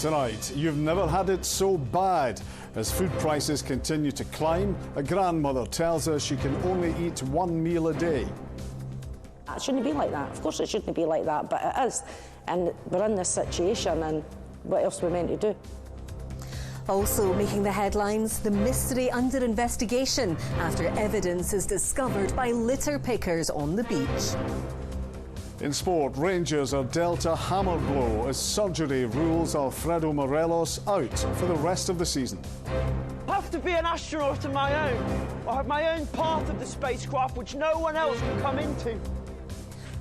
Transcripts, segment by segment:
Tonight, you've never had it so bad. As food prices continue to climb, a grandmother tells us she can only eat one meal a day. It shouldn't be like that. Of course it shouldn't be like that, but it is. And we're in this situation, and what else are we meant to do? Also making the headlines, the mystery under investigation after evidence is discovered by litter pickers on the beach. In sport, Rangers are dealt a hammer blow as surgery rules Alfredo Morelos out for the rest of the season. I have to be an astronaut of my own. I have my own part of the spacecraft which no one else can come into.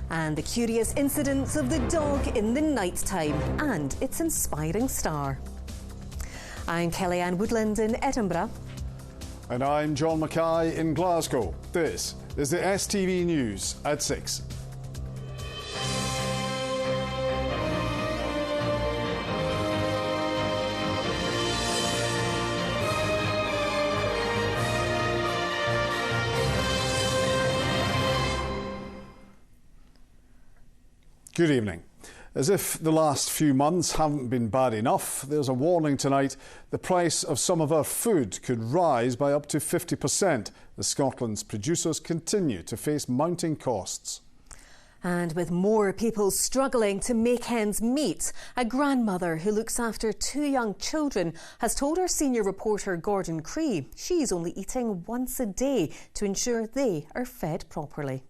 And the curious incidents of the dog in the night time and its inspiring star. I'm Kellyanne Woodland in Edinburgh. And I'm John Mackay in Glasgow. This is the STV News at 6. Good evening. As if the last few months haven't been bad enough, there's a warning tonight. The price of some of our food could rise by up to 50% as Scotland's producers continue to face mounting costs. And with more people struggling to make ends meet, a grandmother who looks after 2 young children has told our senior reporter Gordon Cree she's only eating once a day to ensure they are fed properly.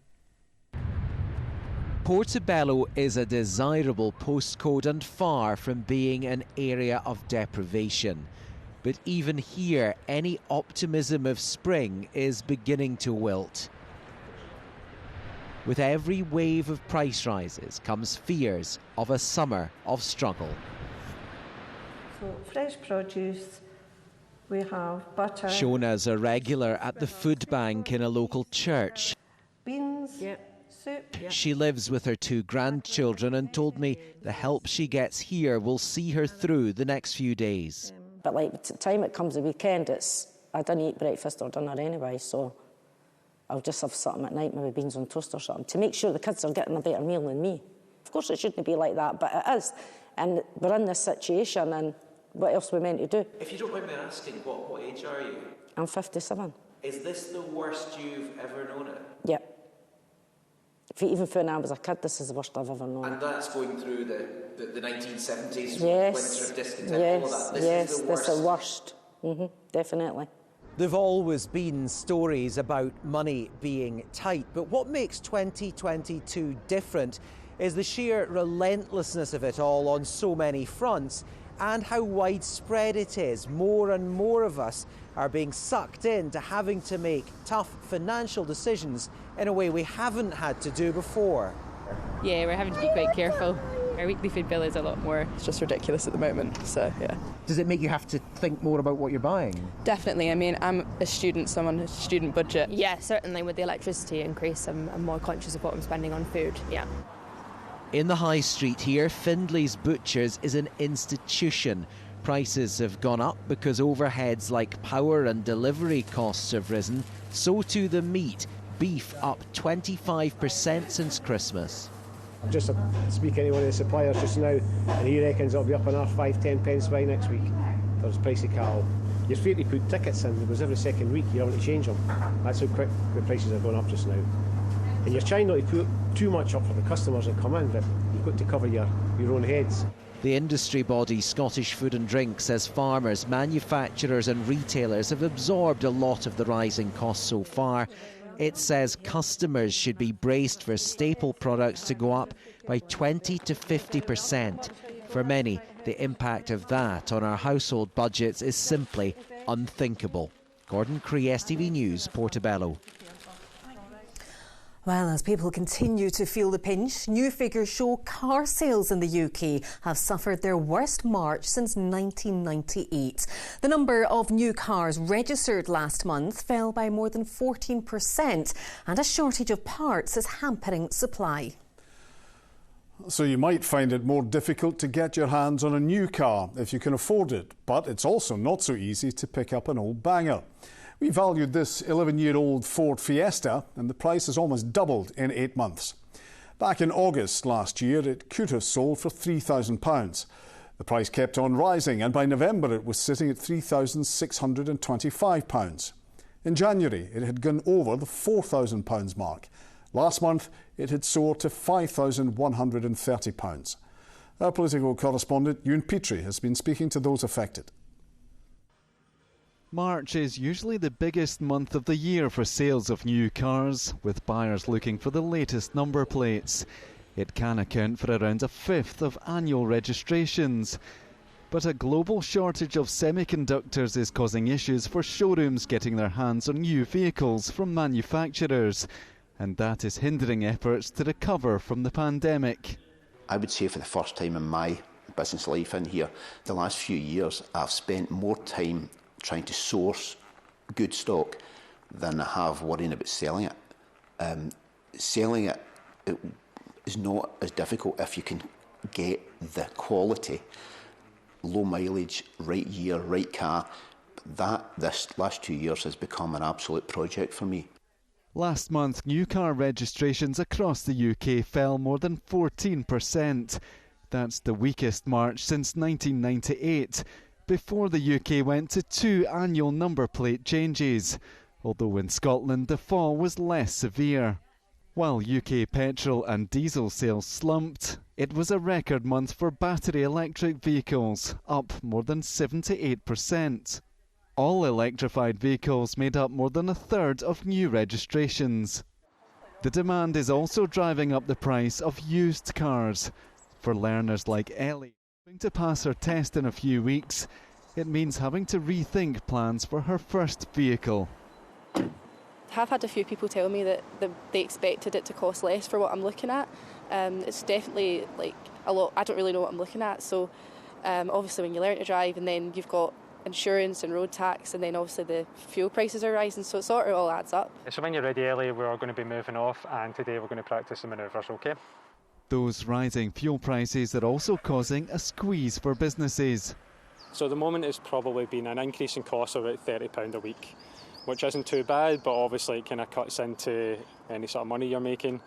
Portobello is a desirable postcode and far from being an area of deprivation. But even here, any optimism of spring is beginning to wilt. With every wave of price rises comes fears of a summer of struggle. So fresh produce, we have butter. Shona's a regular at the food bank in a local church. Beans. Yep. Soup. She lives with her 2 grandchildren and told me the help she gets here will see her through the next few days. But like the time it comes the weekend, I don't eat breakfast or dinner anyway, so I'll just have something at night, maybe beans on toast or something, to make sure the kids are getting a better meal than me. Of course it shouldn't be like that, but it is. And we're in this situation, and what else are we meant to do? If you don't mind me asking, what age are you? I'm 57. Is this the worst you've ever known it? Yep. Even when I was a kid, this is the worst I've ever known. And that's going through the 1970s, yes. winter of discontent, yes. all of that. This is the worst. Definitely. There've always been stories about money being tight, but what makes 2022 different is the sheer relentlessness of it all on so many fronts and how widespread it is. More and more of us are being sucked into having to make tough financial decisions in a way we haven't had to do before. Yeah, we're having to be quite careful. Our weekly food bill is a lot more. It's just ridiculous at the moment, so yeah. Does it make you have to think more about what you're buying? Definitely. I mean, I'm a student, so I'm on a student budget. Yeah, certainly with the electricity increase, I'm more conscious of what I'm spending on food, yeah. In the high street here, Findlay's Butchers is an institution. Prices have gone up because overheads like power and delivery costs have risen. So too the meat, beef up 25% since Christmas. I'm just speaking to one of the suppliers just now, and he reckons it'll be up another 5-10 pence by next week. There's pricey cattle. You're free to put tickets in because every second week you're having to change them. That's how quick the prices are going up just now. And you're trying not to put too much up for the customers that come in, but you've got to cover your own heads. The industry body Scottish Food and Drink says farmers, manufacturers and retailers have absorbed a lot of the rising costs so far. It says customers should be braced for staple products to go up by 20 to 50%. For many, the impact of that on our household budgets is simply unthinkable. Gordon Cree, STV News, Portobello. Well, as people continue to feel the pinch, new figures show car sales in the UK have suffered their worst March since 1998. The number of new cars registered last month fell by more than 14%, and a shortage of parts is hampering supply. So you might find it more difficult to get your hands on a new car if you can afford it, but it's also not so easy to pick up an old banger. We valued this 11-year-old Ford Fiesta, and the price has almost doubled in 8 months. Back in August last year, it could have sold for £3,000. The price kept on rising, and by November it was sitting at £3,625. In January, it had gone over the £4,000 mark. Last month, it had soared to £5,130. Our political correspondent, Ewan Petrie, has been speaking to those affected. March is usually the biggest month of the year for sales of new cars, with buyers looking for the latest number plates. It can account for around a fifth of annual registrations. But a global shortage of semiconductors is causing issues for showrooms getting their hands on new vehicles from manufacturers, and that is hindering efforts to recover from the pandemic. I would say for the first time in my business life in here, the last few years, I've spent more time trying to source good stock than I have worrying about selling it. Selling it is not as difficult if you can get the quality, low mileage, right year, right car. This last 2 years has become an absolute project for me. Last month, new car registrations across the UK fell more than 14%. That's the weakest March since 1998, before the UK went to 2 annual number plate changes, although in Scotland the fall was less severe. While UK petrol and diesel sales slumped, it was a record month for battery electric vehicles, up more than 78%. All electrified vehicles made up more than a third of new registrations. The demand is also driving up the price of used cars. For learners like Ellie, hoping to pass her test in a few weeks, it means having to rethink plans for her first vehicle. I have had a few people tell me that they expected it to cost less for what I'm looking at. It's definitely like a lot. I don't really know what I'm looking at. So obviously when you learn to drive and then you've got insurance and road tax and then obviously the fuel prices are rising, so it sort of all adds up. So when you're ready, Ellie, we're going to be moving off, and today we're going to practice the manoeuvres, okay? Those rising fuel prices are also causing a squeeze for businesses. So at the moment it's probably been an increase in cost of about £30 a week, which isn't too bad, but obviously it kind of cuts into any sort of money you're making.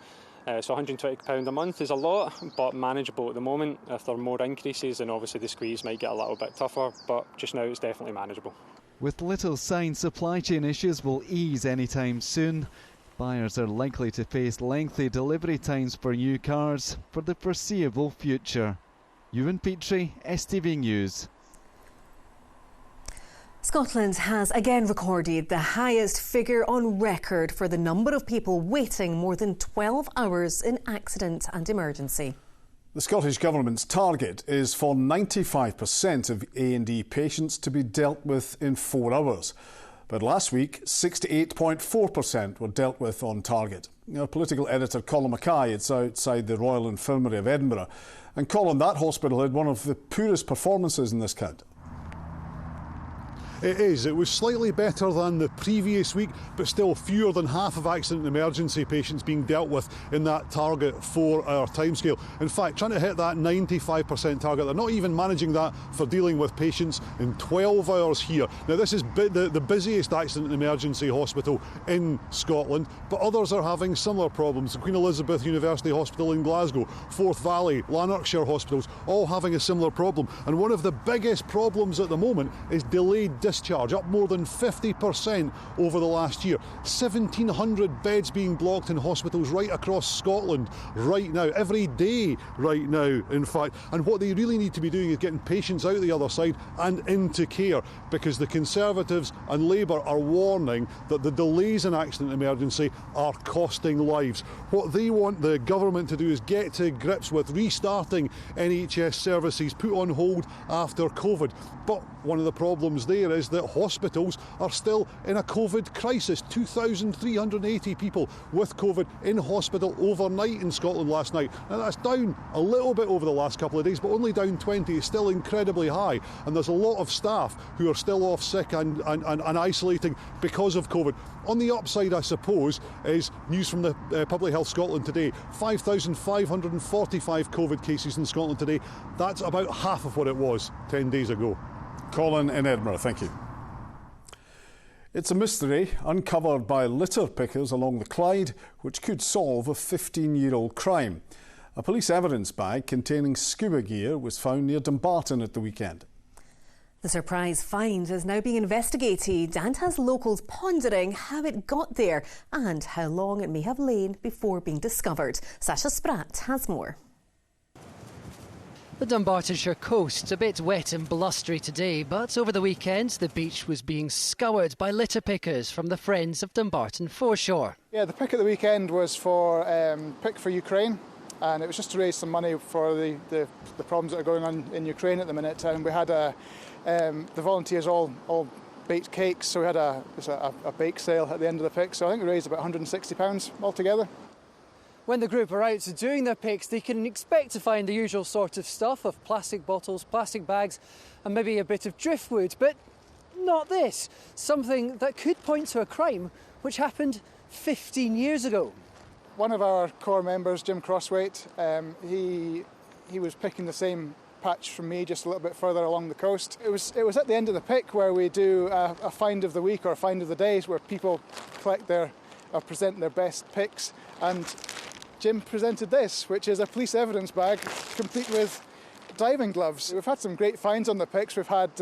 So £120 a month is a lot, but manageable at the moment. If there are more increases, then obviously the squeeze might get a little bit tougher, but just now it's definitely manageable. With little sign supply chain issues will ease anytime soon, buyers are likely to face lengthy delivery times for new cars for the foreseeable future. Ewan Petrie, STV News. Scotland has again recorded the highest figure on record for the number of people waiting more than 12 hours in accident and emergency. The Scottish Government's target is for 95% of A&E patients to be dealt with in 4 hours. But last week, 68.4% were dealt with on target. Our political editor Colin Mackay is outside the Royal Infirmary of Edinburgh. And Colin, that hospital had one of the poorest performances in this count. It is. It was slightly better than the previous week, but still fewer than half of accident and emergency patients being dealt with in that target 4-hour timescale. In fact, trying to hit that 95% target, they're not even managing that for dealing with patients in 12 hours here. Now, this is the busiest accident and emergency hospital in Scotland, but others are having similar problems. The Queen Elizabeth University Hospital in Glasgow, Forth Valley, Lanarkshire hospitals, all having a similar problem. And one of the biggest problems at the moment is delayed discharge, up more than 50% over the last year. 1,700 beds being blocked in hospitals right across Scotland right now, every day right now, in fact. And what they really need to be doing is getting patients out the other side and into care, because the Conservatives and Labour are warning that the delays in accident emergency are costing lives. What they want the government to do is get to grips with restarting NHS services put on hold after COVID. But one of the problems there is that hospitals are still in a COVID crisis. 2,380 people with COVID in hospital overnight in Scotland last night. Now that's down a little bit over the last couple of days, but only down 20 is still incredibly high. And there's a lot of staff who are still off sick and isolating because of COVID. On the upside, I suppose, is news from the Public Health Scotland today. 5,545 COVID cases in Scotland today. That's about half of what it was 10 days ago. Colin in Edinburgh, thank you. It's a mystery uncovered by litter pickers along the Clyde, which could solve a 15-year-old crime. A police evidence bag containing scuba gear was found near Dumbarton at the weekend. The surprise find is now being investigated and has locals pondering how it got there and how long it may have lain before being discovered. Sasha Spratt has more. The Dumbartonshire coast, a bit wet and blustery today, but over the weekend the beach was being scoured by litter pickers from the Friends of Dumbarton Foreshore. Yeah, the pick at the weekend was for Pick for Ukraine, and it was just to raise some money for the problems that are going on in Ukraine at the minute. And we had the volunteers all baked cakes, so we had a bake sale at the end of the pick. So I think we raised about £160 altogether. When the group are out doing their picks, they can expect to find the usual sort of stuff of plastic bottles, plastic bags and maybe a bit of driftwood, but not this. Something that could point to a crime which happened 15 years ago. One of our core members, Jim Crosswaite, he was picking the same patch from me just a little bit further along the coast. It was at the end of the pick where we do a find of the week or a find of the days where people present their best picks, and Jim presented this, which is a police evidence bag complete with diving gloves. We've had some great finds on the picks. We've had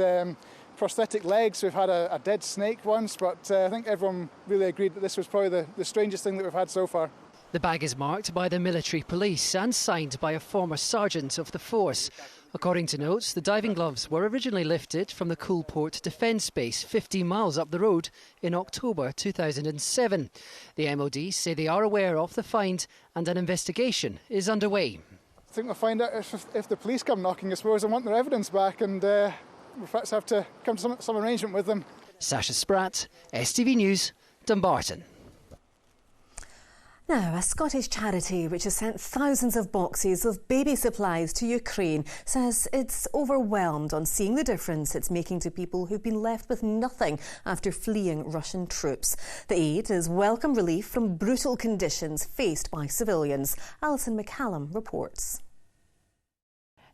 prosthetic legs, we've had a dead snake once, but I think everyone really agreed that this was probably the strangest thing that we've had so far. The bag is marked by the military police and signed by a former sergeant of the force. According to notes, the diving gloves were originally lifted from the Coolport Defence Base 15 miles up the road in October 2007. The MOD say they are aware of the find and an investigation is underway. I think we'll find out if the police come knocking, I suppose, and want their evidence back, and we'll perhaps have to come to some arrangement with them. Sasha Spratt, STV News, Dumbarton. Now, a Scottish charity which has sent thousands of boxes of baby supplies to Ukraine says it's overwhelmed on seeing the difference it's making to people who've been left with nothing after fleeing Russian troops. The aid is welcome relief from brutal conditions faced by civilians. Alison McCallum reports.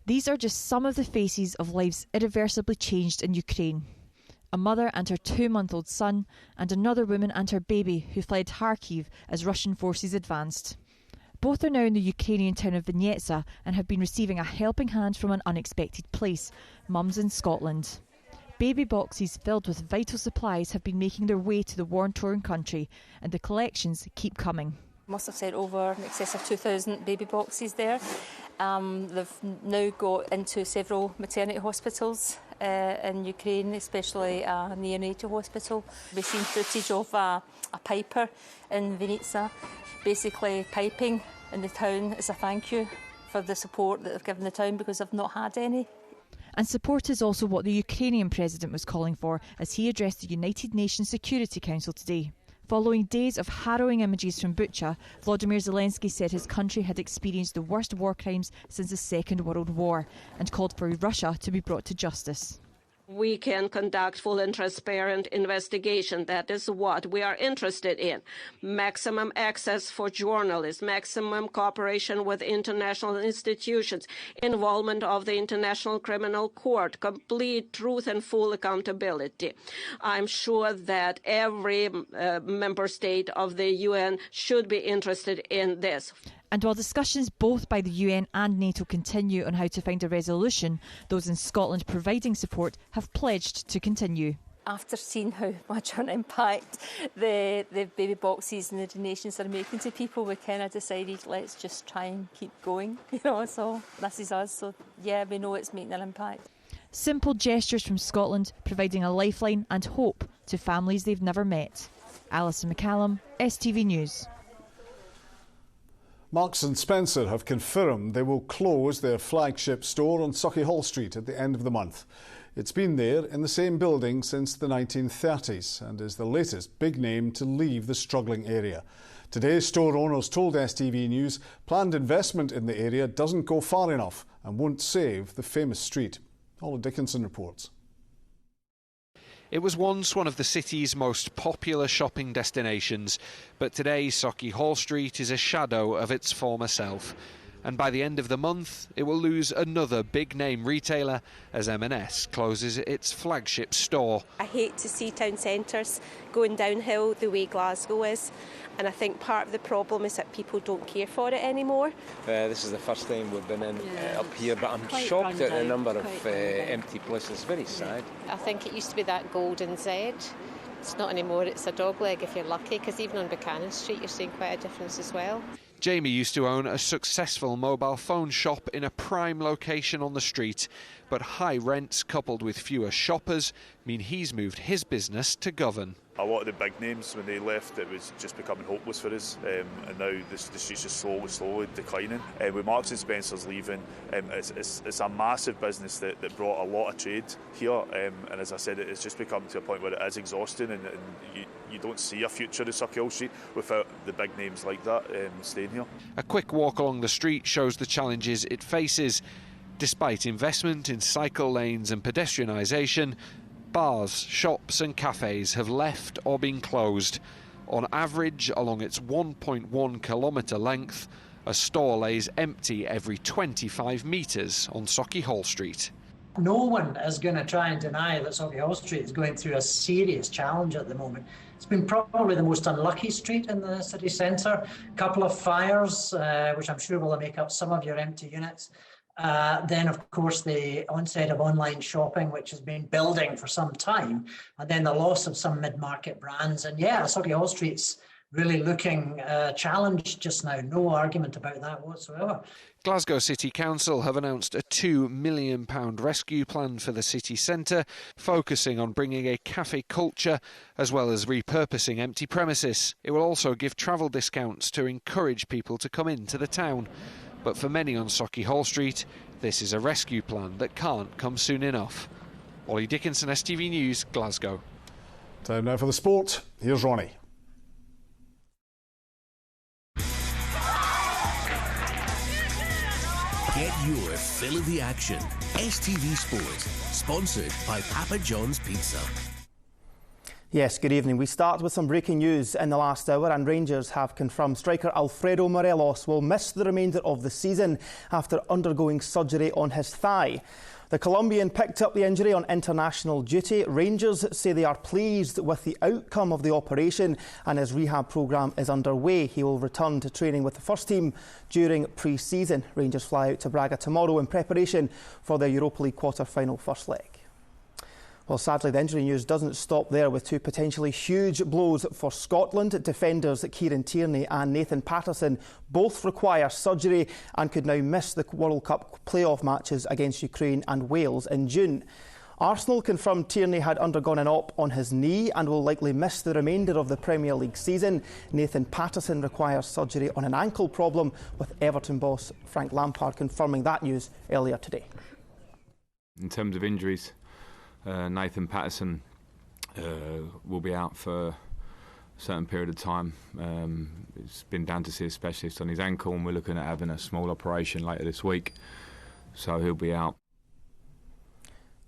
These are just some of the faces of lives irreversibly changed in Ukraine. A mother and her 2-month-old son, and another woman and her baby who fled Kharkiv as Russian forces advanced. Both are now in the Ukrainian town of Vinnytsia and have been receiving a helping hand from an unexpected place, mums in Scotland. Baby boxes filled with vital supplies have been making their way to the war-torn country, and the collections keep coming. Must have sent over in excess of 2,000 baby boxes there. They've now got into several maternity hospitals in Ukraine, especially a neonatal hospital. We've seen footage of a piper in Vinnytsia, basically piping in the town as a thank you for the support that they've given the town because they've not had any. And support is also what the Ukrainian president was calling for as he addressed the United Nations Security Council today. Following days of harrowing images from Bucha, Volodymyr Zelensky said his country had experienced the worst war crimes since the Second World War and called for Russia to be brought to justice. We can conduct full and transparent investigation. That is what we are interested in. Maximum access for journalists, maximum cooperation with international institutions, involvement of the International Criminal Court, complete truth and full accountability. I'm sure that every member state of the UN should be interested in this. And while discussions both by the UN and NATO continue on how to find a resolution, those in Scotland providing support have pledged to continue. After seeing how much an impact the baby boxes and the donations are making to people, we kind of decided let's just try and keep going, so this is us. So yeah, we know it's making an impact. Simple gestures from Scotland providing a lifeline and hope to families they've never met. Alison McCallum, STV News. Marks & Spencer have confirmed they will close their flagship store on Sauchiehall Street at the end of the month. It's been there in the same building since the 1930s and is the latest big name to leave the struggling area. Today, store owners told STV News planned investment in the area doesn't go far enough and won't save the famous street. Ola Dickinson reports. It was once one of the city's most popular shopping destinations, but today Sauchiehall Street is a shadow of its former self. and by the end of the month it will lose another big-name retailer as M&S closes its flagship store. I hate to see town centres going downhill the way Glasgow is, and I think part of the problem is that people don't care for it anymore. This is the first time we've been in up here, but I'm shocked at the number of empty places. It's very sad. I think it used to be that golden Z. It's not anymore, it's a dogleg if you're lucky, because even on Buchanan Street you're seeing quite a difference as well. Jamie used to own a successful mobile phone shop in a prime location on the street, but high rents coupled with fewer shoppers mean he's moved his business to Govan. A lot of the big names, when they left, it was just becoming hopeless for us, and now the street's just slowly declining. With Marks and Spencer's leaving, it's a massive business that brought a lot of trade here, and as I said, it's just become to a point where it is exhausting, and you don't see a future in Sauchiehall Street without the big names like that staying here. A quick walk along the street shows the challenges it faces. Despite investment in cycle lanes and pedestrianisation, bars, shops and cafes have left or been closed. On average, along its 1.1 kilometre length, a store lays empty every 25 metres on Sauchiehall Street. No one is going to try and deny that Sauchiehall Street is going through a serious challenge at the moment. It's been probably the most unlucky street in the city centre. A couple of fires, which I'm sure will make up some of your empty units. Then, of course, the onset of online shopping, which has been building for some time, and then the loss of some mid-market brands. And yeah, Sauchiehall Street's really looking challenged just now. No argument about that whatsoever. Glasgow City Council have announced a £2 million rescue plan for the city centre, focusing on bringing a cafe culture as well as repurposing empty premises. It will also give travel discounts to encourage people to come into the town. But for many on Sauchiehall Street, this is a rescue plan that can't come soon enough. Ollie Dickinson, STV News, Glasgow. Time now for the sport. Here's Ronnie. Get your fill of the action. STV Sport, sponsored by Papa John's Pizza. Yes, good evening. We start with some breaking news in the last hour, and Rangers have confirmed striker Alfredo Morelos will miss the remainder of the season after undergoing surgery on his thigh. The Colombian picked up the injury on international duty. Rangers say they are pleased with the outcome of the operation and his rehab programme is underway. He will return to training with the first team during pre-season. Rangers fly out to Braga tomorrow in preparation for their Europa League quarter-final first leg. Well, sadly, the injury news doesn't stop there, with two potentially huge blows for Scotland. Defenders Kieran Tierney and Nathan Patterson both require surgery and could now miss the World Cup playoff matches against Ukraine and Wales in June. Arsenal confirmed Tierney had undergone an op on his knee and will likely miss the remainder of the Premier League season. Nathan Patterson requires surgery on an ankle problem, with Everton boss Frank Lampard confirming that news earlier today. In terms of injuries, Nathan Patterson will be out for a certain period of time. It's been down to see a specialist on his ankle, and we're looking at having a small operation later this week, so he'll be out.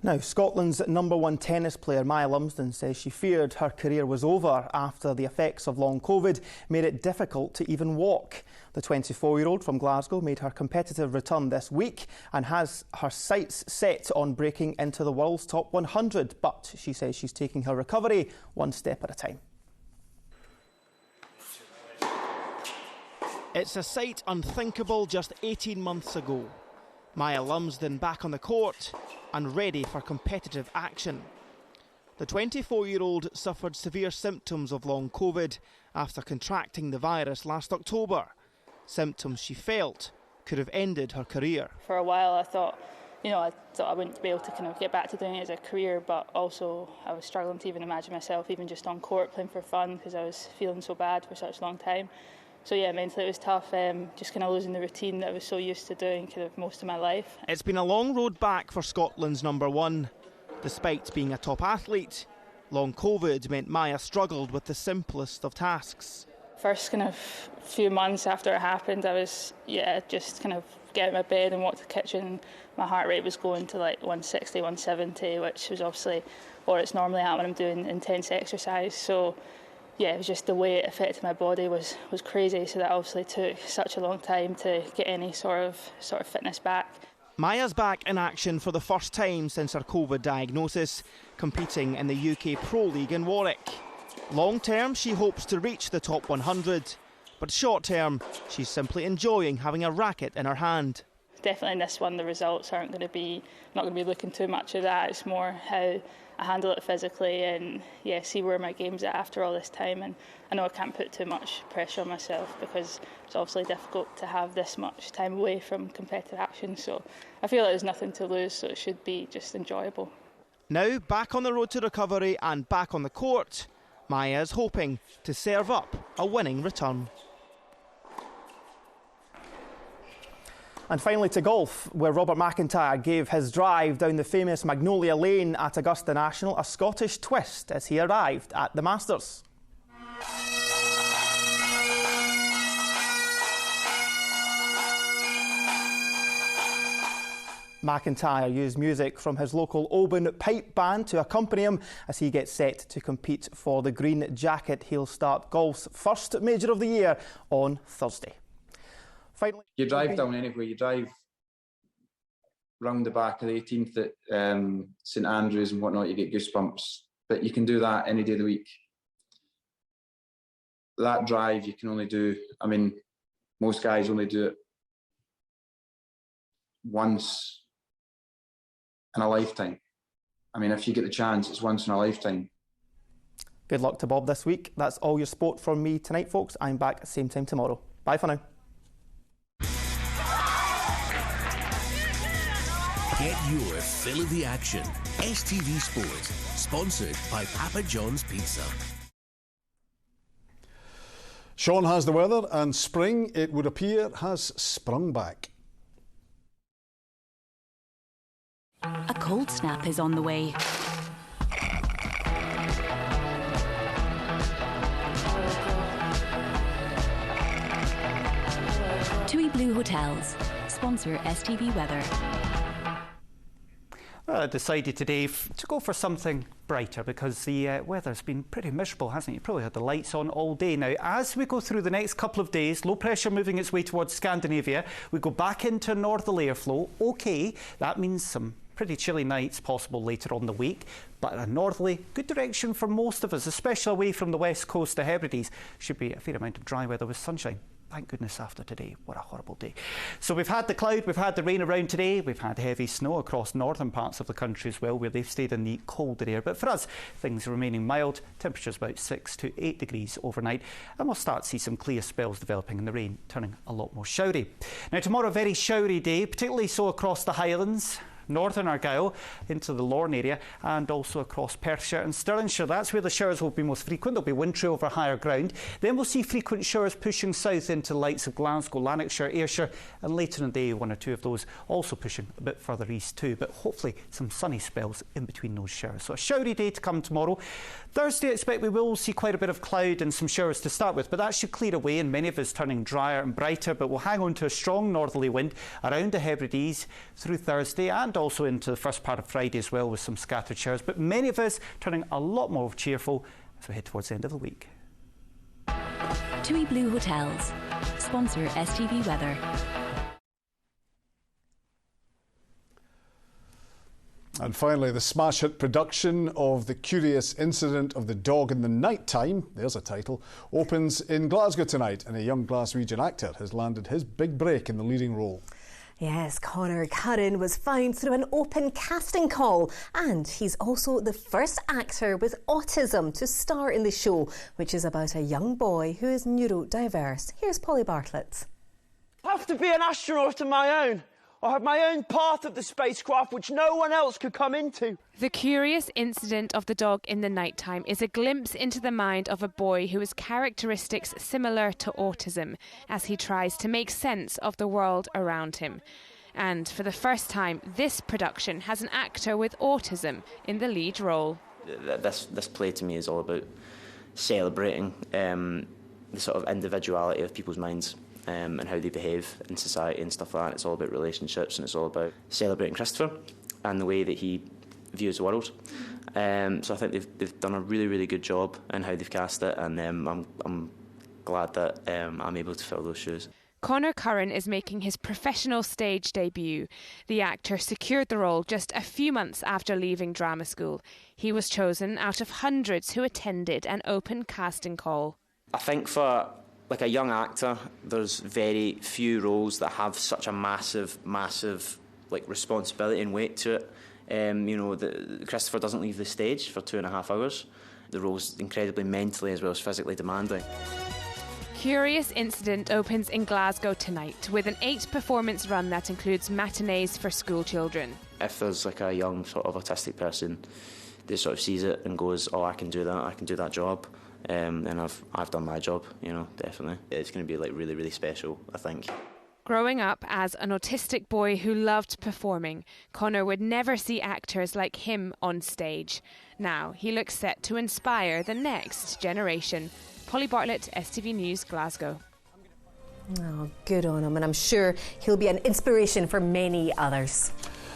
Now, Scotland's #1 tennis player Maya Lumsden says she feared her career was over after the effects of long COVID made it difficult to even walk. The 24-year-old from Glasgow made her competitive return this week and has her sights set on breaking into the world's top 100, but she says she's taking her recovery one step at a time. It's a sight unthinkable just 18 months ago. Maya Lumsden back on the court and ready for competitive action. The 24-year-old suffered severe symptoms of long COVID after contracting the virus last October. Symptoms she felt could have ended her career. For a while I thought I wouldn't be able to kind of get back to doing it as a career, but also I was struggling to even imagine myself even just on court playing for fun because I was feeling so bad for such a long time. So yeah, mentally it was tough, just kind of losing the routine that I was so used to doing kind of most of my life. It's been a long road back for Scotland's #1. Despite being a top athlete, long COVID meant Maya struggled with the simplest of tasks. First kind of few months after it happened, I was just kind of get out of my bed and walk to the kitchen. My heart rate was going to like 160, 170, which was obviously what it's normally at when I'm doing intense exercise. So yeah, it was just the way it affected my body was crazy. So that obviously took such a long time to get any sort of fitness back. Maya's back in action for the first time since her COVID diagnosis, competing in the UK Pro League in Warwick. Long term, she hopes to reach the top 100, but short term, she's simply enjoying having a racket in her hand. Definitely in this one, the results aren't going to be, not going to be looking too much at that. It's more how I handle it physically and see where my game's at after all this time. And I know I can't put too much pressure on myself because it's obviously difficult to have this much time away from competitive action. So I feel like there's nothing to lose, so it should be just enjoyable. Now back on the road to recovery and back on the court, Maya is hoping to serve up a winning return. And finally to golf, where Robert McIntyre gave his drive down the famous Magnolia Lane at Augusta National a Scottish twist as he arrived at the Masters. McIntyre used music from his local Oban pipe band to accompany him as he gets set to compete for the green jacket. He'll start golf's first major of the year on Thursday. Finally, you drive down anyway, you drive round the back of the 18th at St Andrews and whatnot, you get goosebumps. But you can do that any day of the week. That drive you can only do, I mean, most guys only do it once in a lifetime. I mean, if you get the chance, it's once in a lifetime. Good luck to Bob this week. That's all your sport from me tonight, folks. I'm back at the same time tomorrow. Bye for now. Get your fill of the action. STV Sport, sponsored by Papa John's Pizza. Sean has the weather, and spring, it would appear, has sprung back. A cold snap is on the way. TUI Blue Hotels sponsor STV Weather. Well, I decided today to go for something brighter because the weather's been pretty miserable, hasn't it? You probably had the lights on all day. Now, as we go through the next couple of days, low pressure moving its way towards Scandinavia, we go back into northerly airflow. OK, that means some pretty chilly nights possible later on the week, but a northerly, good direction for most of us, especially away from the west coast. The Hebrides should be a fair amount of dry weather with sunshine. Thank goodness after today. What a horrible day. So we've had the cloud, we've had the rain around today, we've had heavy snow across northern parts of the country as well, where they've stayed in the colder air. But for us, things are remaining mild, temperatures about 6 to 8 degrees overnight, and we'll start to see some clear spells developing and the rain turning a lot more showery. Now tomorrow, a very showery day, particularly so across the Highlands, northern Argyll into the Lorne area, and also across Perthshire and Stirlingshire. That's where the showers will be most frequent. They'll be wintry over higher ground. Then we'll see frequent showers pushing south into the likes of Glasgow, Lanarkshire, Ayrshire, and later in the day, one or two of those also pushing a bit further east too, but hopefully some sunny spells in between those showers. So a showery day to come tomorrow. Thursday, I expect we will see quite a bit of cloud and some showers to start with, but that should clear away and many of us turning drier and brighter, but we'll hang on to a strong northerly wind around the Hebrides through Thursday and also into the first part of Friday as well with some scattered showers, but many of us turning a lot more cheerful as we head towards the end of the week. TUI Blue Hotels sponsor STV Weather. And finally, the smash hit production of The Curious Incident of the Dog in the Night Time, there's a title, opens in Glasgow tonight, and a young Glaswegian actor has landed his big break in the leading role. Yes, Conor Curran was found through an open casting call, and he's also the first actor with autism to star in the show, which is about a young boy who is neurodiverse. Here's Polly Bartlett. I have to be an astronaut of my own. I have my own part of the spacecraft which no one else could come into. The Curious Incident of the Dog in the Nighttime is a glimpse into the mind of a boy who has characteristics similar to autism as he tries to make sense of the world around him. And for the first time, this production has an actor with autism in the lead role. This play to me is all about celebrating the sort of individuality of people's minds. And how they behave in society and stuff like that. It's all about relationships, and it's all about celebrating Christopher and the way that he views the world. So I think they've done a really, really good job in how they've cast it, and I'm glad that I'm able to fill those shoes. Conor Curran is making his professional stage debut. The actor secured the role just a few months after leaving drama school. He was chosen out of hundreds who attended an open casting call. I think for like a young actor, there's very few roles that have such a massive like responsibility and weight to it. You know, Christopher doesn't leave the stage for 2.5 hours. The role's incredibly mentally as well as physically demanding. Curious Incident opens in Glasgow tonight with an 8-performance run that includes matinees for school children. If there's like a young sort of autistic person that sort of sees it and goes, oh, I can do that job, then I've done my job, you know, definitely. It's going to be like really, really special, I think. Growing up as an autistic boy who loved performing, Conor would never see actors like him on stage. Now he looks set to inspire the next generation. Polly Bartlett, STV News, Glasgow. Oh, good on him, and I'm sure he'll be an inspiration for many others.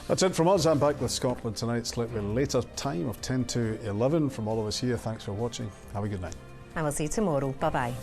That's it from us. I'm back with Scotland tonight, slightly later time of 10 to 11. From all of us here, thanks for watching. Have a good night. I will see you tomorrow. Bye-bye.